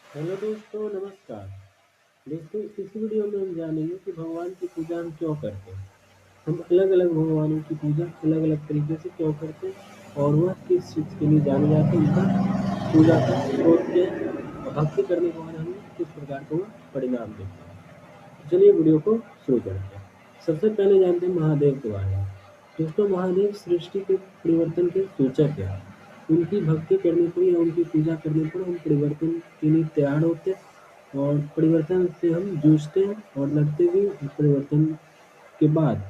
Hello दोस्तों, नमस्कार। दोस्तों, इस वीडियो में हम जानेंगे कि भगवान की पूजा हम क्यों करते हैं। हम अलग-अलग भगवानों की पूजा अलग-अलग तरीके से क्यों करते हैं और वह किस चीज़ के लिए जाने जाते हैं, उनका पूजा का स्रोत क्या है और भक्ति करने के बाद हमें किस प्रकार का वह परिणाम देता है। तो चलिए वीडियो को शुरू करते हैं। सबसे पहले जानते हैं महादेव के बारे में। दोस्तों, महादेव सृष्टि के परिवर्तन के सूचक हैं। उनकी भक्ति करने पर या उनकी पूजा करने पर हम परिवर्तन के लिए तैयार होते हैं और परिवर्तन से हम जूझते हैं और लड़ते भी। परिवर्तन के बाद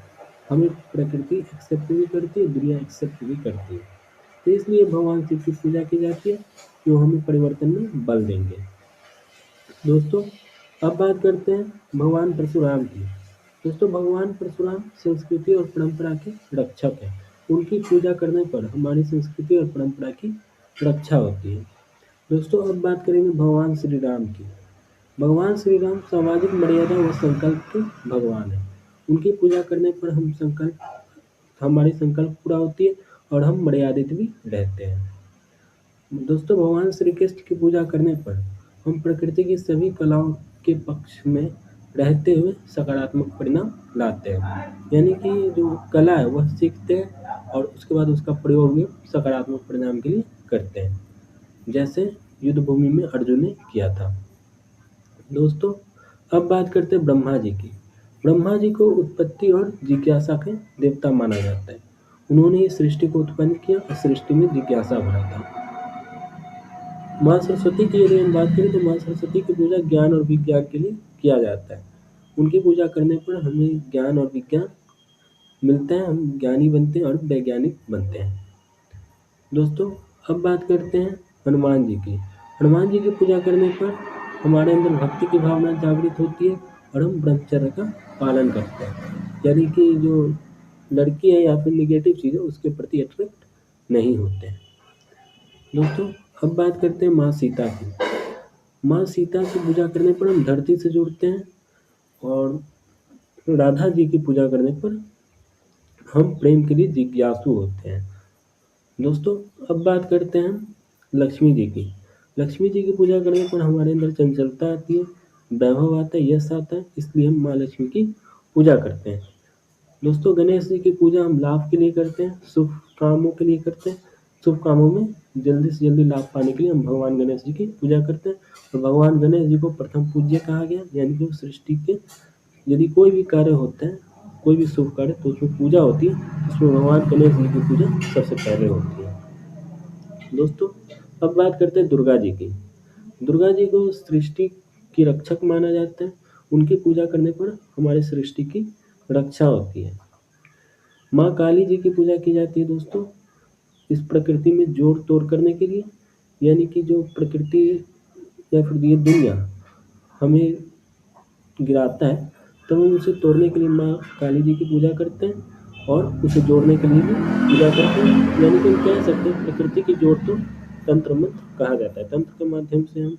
हमें प्रकृति एक्सेप्ट भी करती है, दुनिया एक्सेप्ट भी करती है। तो इसलिए भगवान शिव की पूजा की जाती है कि वो हमें परिवर्तन में बल देंगे। दोस्तों, अब बात करते हैं भगवान परशुराम की। दोस्तों, भगवान परशुराम संस्कृति और परंपरा के रक्षक हैं। उनकी पूजा करने पर हमारी संस्कृति और परंपरा की रक्षा होती है। दोस्तों, अब बात करेंगे भगवान श्री राम की। भगवान श्री राम सामाजिक मर्यादा व संकल्प के भगवान हैं। उनकी पूजा करने पर हमारी संकल्प पूरा होती है और हम मर्यादित भी रहते हैं। दोस्तों, भगवान श्री कृष्ण की पूजा करने पर हम प्रकृति की सभी कलाओं के पक्ष में रहते हुए सकारात्मक परिणाम लाते हैं। यानी कि जो कला है वह सीखते हैं और उसके बाद उसका प्रयोग भी सकारात्मक परिणाम के लिए करते हैं, जैसे युद्ध भूमि में अर्जुन ने किया था। दोस्तों, अब बात करते हैं ब्रह्मा जी की। ब्रह्मा जी को उत्पत्ति और जिज्ञासा के देवता माना जाता है। उन्होंने इस सृष्टि को उत्पन्न किया और सृष्टि में जिज्ञासा भरा था। माँ सरस्वती की यदि हम बात करें तो माँ सरस्वती की पूजा ज्ञान और विज्ञान के लिए किया जाता है। उनकी पूजा करने पर हमें ज्ञान और विज्ञान मिलता है, हम ज्ञानी बनते हैं और वैज्ञानिक बनते हैं। दोस्तों, अब बात करते हैं हनुमान जी की। हनुमान जी की पूजा करने पर हमारे अंदर भक्ति की भावना जागृत होती है और हम ब्रह्मचर्य का पालन करते हैं। यानी कि जो लड़की है या फिर निगेटिव चीज़ें उसके प्रति अट्रैक्ट नहीं होते हैं। दोस्तों, अब बात करते हैं माँ सीता की। माँ सीता की पूजा करने पर हम धरती से जुड़ते हैं और राधा जी की पूजा करने पर हम प्रेम के लिए जिज्ञासु होते हैं। दोस्तों, अब बात करते हैं लक्ष्मी जी की। लक्ष्मी जी की पूजा करने पर हमारे अंदर चंचलता आती है, वैभव आता है, यश आता है, इसलिए हम माँ लक्ष्मी की पूजा करते हैं। दोस्तों, गणेश जी की पूजा हम लाभ के लिए करते हैं, शुभ कामों के लिए करते हैं। शुभ कामों में जल्दी से जल्दी लाभ पाने के लिए हम भगवान गणेश जी की पूजा करते हैं और भगवान गणेश जी को प्रथम पूज्य कहा गया। यानी कि सृष्टि के यदि कोई भी कार्य होता है, कोई भी शुभ कार्य, तो उसमें पूजा होती है, उसमें भगवान गणेश जी की पूजा सबसे पहले होती है। दोस्तों, अब बात करते हैं दुर्गा जी की। दुर्गा जी को सृष्टि की रक्षक माना जाता है। उनकी पूजा करने पर हमारी सृष्टि की रक्षा होती है। माँ काली जी की पूजा की जाती है दोस्तों, इस प्रकृति में जोड़ तोड़ करने के लिए। यानी कि जो प्रकृति या फिर ये दुनिया हमें गिराता है, तो हम उसे तोड़ने के लिए माँ काली जी की पूजा करते हैं और उसे जोड़ने के लिए भी पूजा करते हैं। यानी कि हम कह सकते हैं प्रकृति की जोड़ तो तंत्र मंत्र कहा जाता है। तंत्र के माध्यम से हम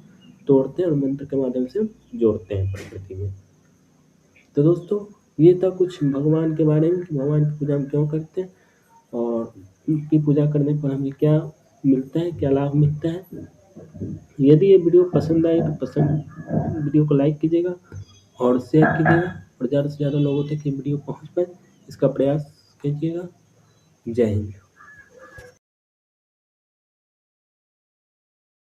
तोड़ते हैं और मंत्र के माध्यम से हम जोड़ते हैं प्रकृति में। तो दोस्तों, ये था कुछ भगवान के बारे में कि भगवान की पूजा हम क्यों करते हैं और उनकी पूजा करने पर हमें क्या मिलता है, क्या लाभ मिलता है। यदि ये वीडियो पसंद आए तो वीडियो को लाइक कीजिएगा और शेयर कीजिएगा और ज़्यादा से ज़्यादा लोगों तक ये वीडियो पहुँच पाए, इसका प्रयास कीजिएगा। जय हिंद।